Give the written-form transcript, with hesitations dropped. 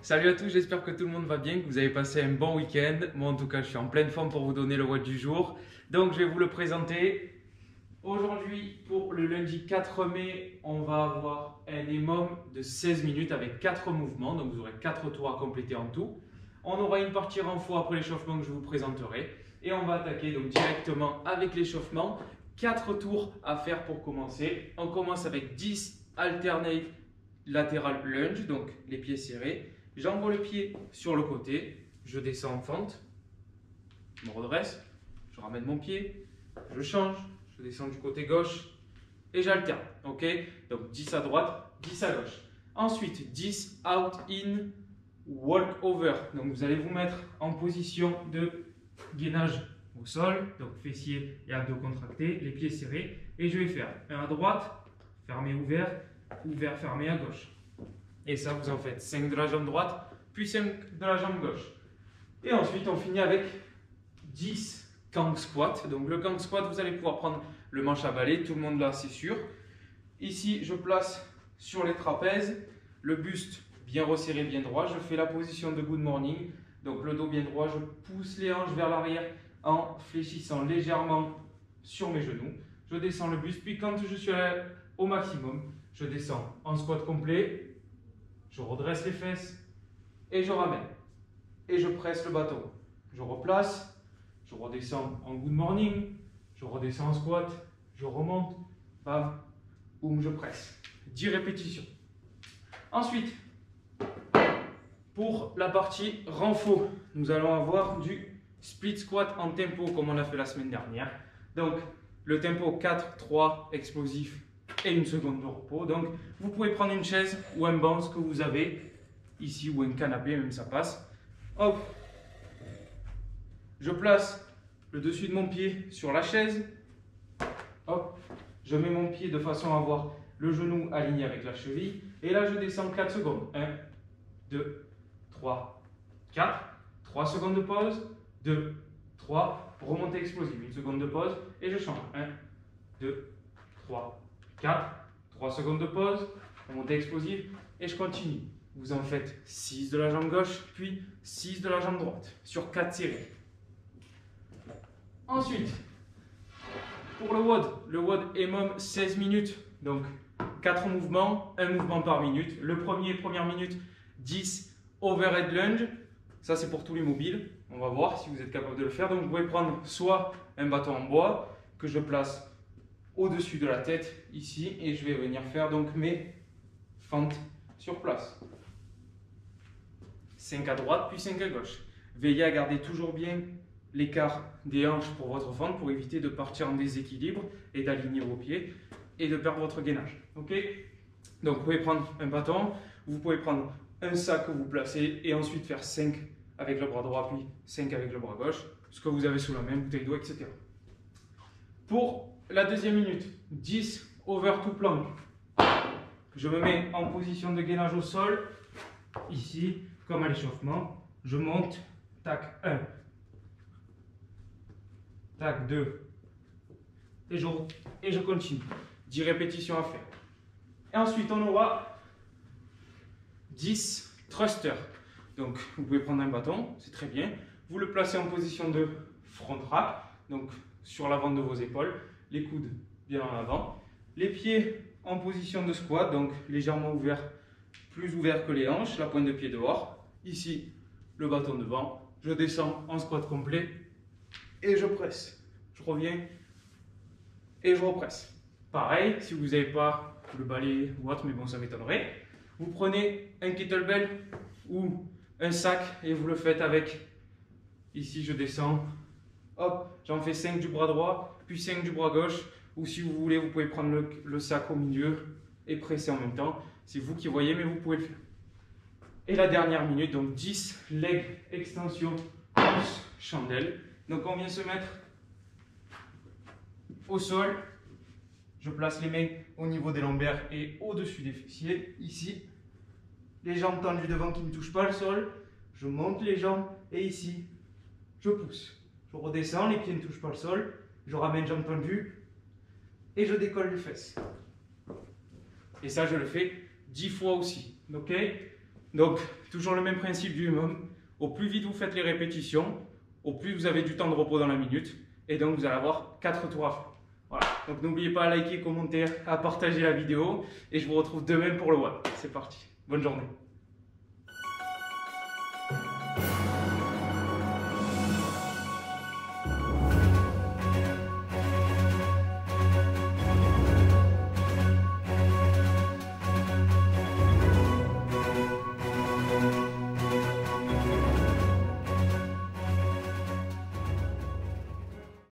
Salut à tous, j'espère que tout le monde va bien, que vous avez passé un bon week-end. Moi en tout cas, je suis en pleine forme pour vous donner le WOD du jour. Donc je vais vous le présenter. Aujourd'hui, pour le lundi 4 mai, on va avoir un EMOM de 16 minutes avec 4 mouvements. Donc vous aurez 4 tours à compléter en tout. On aura une partie renfort après l'échauffement que je vous présenterai. Et on va attaquer donc directement avec l'échauffement. 4 tours à faire pour commencer. On commence avec 10 alternate lateral lunge, donc les pieds serrés. J'envoie le pied sur le côté, je descends en fente, je me redresse, je ramène mon pied, je change, je descends du côté gauche et j'alterne. Ok, donc 10 à droite, 10 à gauche. Ensuite, 10 out, in, walk over. Donc vous allez vous mettre en position de gainage au sol, donc fessiers et abdos contractés, les pieds serrés. Et je vais faire un à droite, fermé, ouvert, ouvert, fermé à gauche. Et ça, vous en faites 5 de la jambe droite, puis 5 de la jambe gauche. Et ensuite, on finit avec 10 Kang squat. Donc le Kang squat, vous allez pouvoir prendre le manche à balai, tout le monde là, c'est sûr. Ici, je place sur les trapèzes, le buste bien resserré, bien droit. Je fais la position de good morning. Donc le dos bien droit, je pousse les hanches vers l'arrière en fléchissant légèrement sur mes genoux. Je descends le buste, puis quand je suis au maximum, je descends en squat complet. Je redresse les fesses et je ramène. Et je presse le bâton. Je replace, je redescends en good morning, je redescends en squat, je remonte, bam, boum, je presse. 10 répétitions. Ensuite, pour la partie renfort, nous allons avoir du split squat en tempo comme on a fait la semaine dernière. Donc, le tempo 4, 3, explosif et une seconde de repos. Donc, vous pouvez prendre une chaise ou un banc, ce que vous avez ici, ou un canapé, même ça passe. Hop, je place le dessus de mon pied sur la chaise. Hop, je mets mon pied de façon à avoir le genou aligné avec la cheville. Et là, je descends 4 secondes. 1, 2, 3, 4. 3 secondes de pause. 2, 3. Remontée explosive. Une seconde de pause. Et je change. 1, 2, 3, 4. 3 secondes de pause. Remontée explosive. Et je continue. Vous en faites 6 de la jambe gauche, puis 6 de la jambe droite. Sur 4 séries. Ensuite, pour le WOD EMOM 16 minutes. Donc, 4 mouvements, un mouvement par minute. Le première minute, 10 overhead lunge. Ça, c'est pour tous les mobiles. On va voir si vous êtes capable de le faire. Donc, vous pouvez prendre soit un bâton en bois que je place au-dessus de la tête, ici. Et je vais venir faire donc mes fentes sur place. 5 à droite, puis 5 à gauche. Veillez à garder toujours bien l'écart des hanches pour votre fente pour éviter de partir en déséquilibre et d'aligner vos pieds et de perdre votre gainage. Ok? Donc vous pouvez prendre un bâton, vous pouvez prendre un sac que vous placez et ensuite faire 5 avec le bras droit puis 5 avec le bras gauche, ce que vous avez sous la main, bouteille d'eau, etc. Pour la deuxième minute, 10 over to plank. Je me mets en position de gainage au sol, ici, comme à l'échauffement. Je monte, tac 1, tac 2, et je continue. 10 répétitions à faire. Et ensuite, on aura 10 thrusters. Donc, vous pouvez prendre un bâton, c'est très bien. Vous le placez en position de front rack, donc sur l'avant de vos épaules, les coudes bien en avant. Les pieds en position de squat, donc légèrement ouverts, plus ouverts que les hanches, la pointe de pied dehors. Ici, le bâton devant. Je descends en squat complet et je presse. Je reviens et je represse. Pareil, si vous n'avez pas le balai ou autre, mais bon, ça m'étonnerait. Vous prenez un kettlebell ou un sac et vous le faites avec. Ici, je descends. Hop, j'en fais 5 du bras droit, puis 5 du bras gauche. Ou si vous voulez, vous pouvez prendre le sac au milieu et presser en même temps. C'est vous qui voyez, mais vous pouvez le faire. Et la dernière minute, donc 10 leg extension plus chandelle. Donc on vient se mettre au sol. Je place les mains au niveau des lombaires et au-dessus des fessiers. Ici, les jambes tendues devant qui ne touchent pas le sol. Je monte les jambes et ici, je pousse. Je redescends, les pieds ne touchent pas le sol. Je ramène jambes tendues et je décolle les fesses. Et ça, je le fais 10 fois aussi. Ok? Donc, toujours le même principe du minimum. Au plus vite vous faites les répétitions, au plus vous avez du temps de repos dans la minute. Et donc, vous allez avoir 4 tours à faire. Voilà. Donc, n'oubliez pas à liker, commenter, à partager la vidéo. Et je vous retrouve demain pour le WOD. C'est parti. Bonne journée.